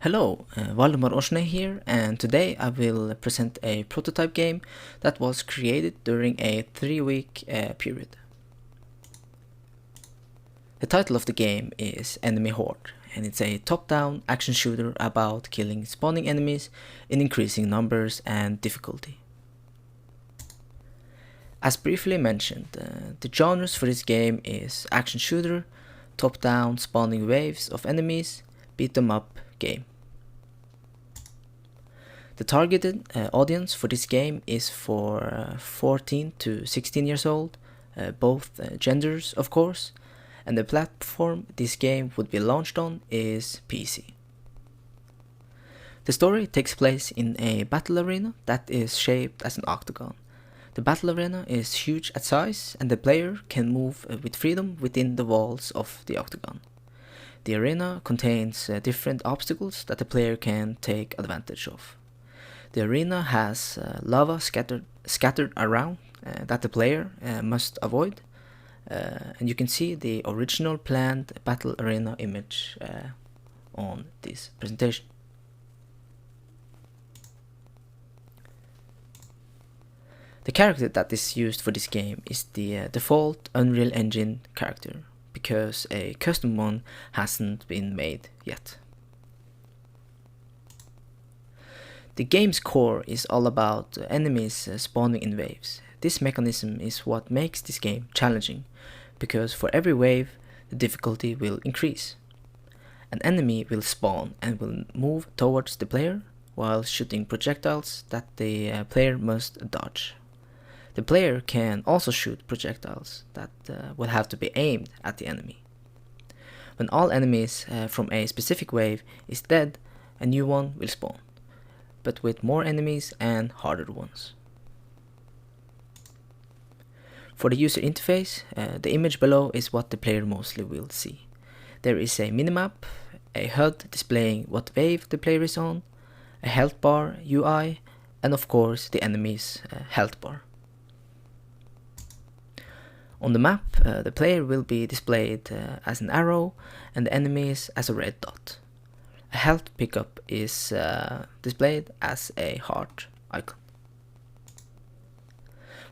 Hello, Valdemar Orsne here, and today I will present a prototype game that was created during a 3-week period. The title of the game is Enemy Horde, and it's a top-down action shooter about killing spawning enemies in increasing numbers and difficulty. As briefly mentioned, the genres for this game is action shooter, top-down spawning waves of enemies, beat 'em up game. The targeted audience for this game is for 14 to 16 years old, both genders of course, and the platform this game would be launched on is PC. The story takes place in a battle arena that is shaped as an octagon. The battle arena is huge at size, and the player can move with freedom within the walls of the octagon. The arena contains different obstacles that the player can take advantage of. The arena has lava scattered around that the player must avoid, and you can see the original planned battle arena image on this presentation. The character that is used for this game is the default Unreal Engine character, because a custom one hasn't been made yet. The game's core is all about enemies spawning in waves. This mechanism is what makes this game challenging, because for every wave the difficulty will increase. An enemy will spawn and will move towards the player while shooting projectiles that the player must dodge. The player can also shoot projectiles that will have to be aimed at the enemy. When all enemies from a specific wave is dead, a new one will spawn, but with more enemies and harder ones. For the user interface, the image below is what the player mostly will see. There is a minimap, a HUD displaying what wave the player is on, a health bar UI, and of course the enemy's health bar. On the map, the player will be displayed as an arrow and the enemies as a red dot. A health pickup is displayed as a heart icon.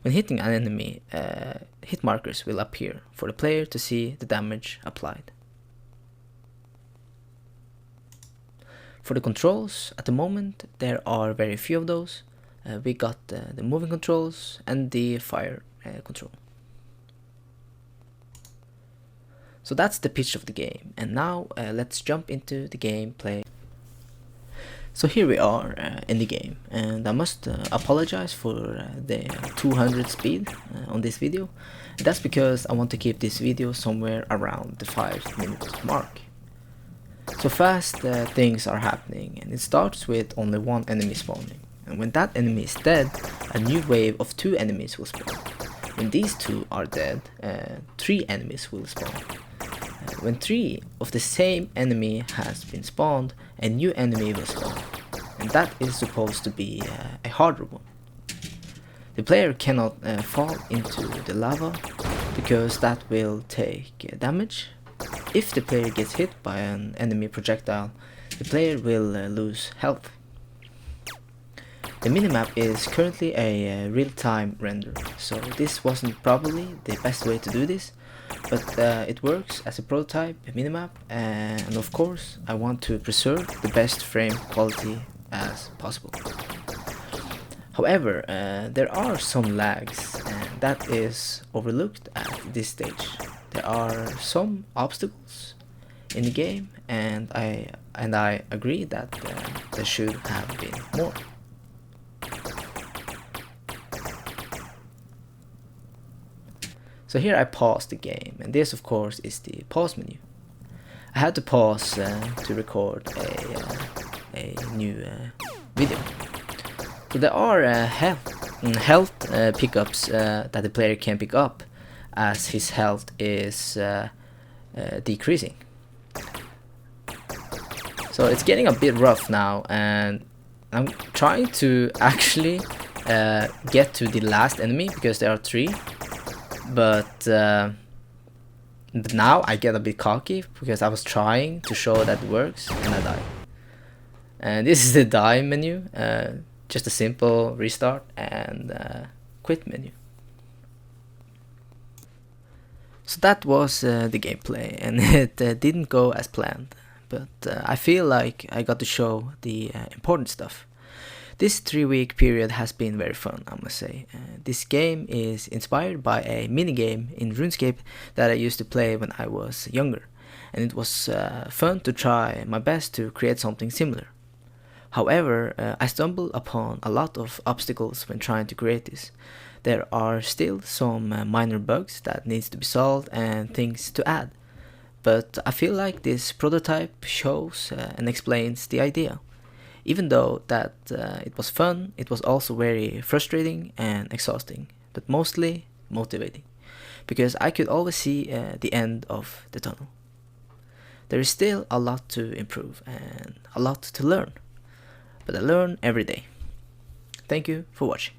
When hitting an enemy, hit markers will appear for the player to see the damage applied. For the controls, at the moment there are very few of those. We got the moving controls and the fire control. So that's the pitch of the game, and now let's jump into the gameplay. So here we are in the game, and I must apologize for the 200 speed on this video. That's because I want to keep this video somewhere around the 5-minute mark. So fast things are happening, and it starts with only one enemy spawning, and when that enemy is dead, a new wave of 2 enemies will spawn. When these 2 are dead, 3 enemies will spawn. When 3 of the same enemy has been spawned, a new enemy will spawn, and that is supposed to be a harder one. The player cannot fall into the lava, because that will take damage. If the player gets hit by an enemy projectile, the player will lose health. The minimap is currently a real-time render, so this wasn't probably the best way to do this, but it works as a prototype minimap, and of course I want to preserve the best frame quality as possible. However, there are some lags, and that is overlooked at this stage. There are some obstacles in the game, and I agree that there should have been more. So here I pause the game, and this of course is the pause menu. I had to pause to record a new video. So there are health pickups that the player can pick up as his health is decreasing. So it's getting a bit rough now, and I'm trying to actually get to the last enemy, because there are 3. But now I get a bit cocky, because I was trying to show that it works and I died. And this is the die menu, just a simple restart and quit menu. So that was the gameplay, and it didn't go as planned, but I feel like I got to show the important stuff. This 3-week period has been very fun, I must say. This game is inspired by a minigame in RuneScape that I used to play when I was younger, and it was fun to try my best to create something similar. However, I stumbled upon a lot of obstacles when trying to create this. There are still some minor bugs that needs to be solved and things to add, but I feel like this prototype shows and explains the idea. Even though that it was fun, it was also very frustrating and exhausting, but mostly motivating, because I could always see the end of the tunnel. There is still a lot to improve and a lot to learn, but I learn every day. Thank you for watching.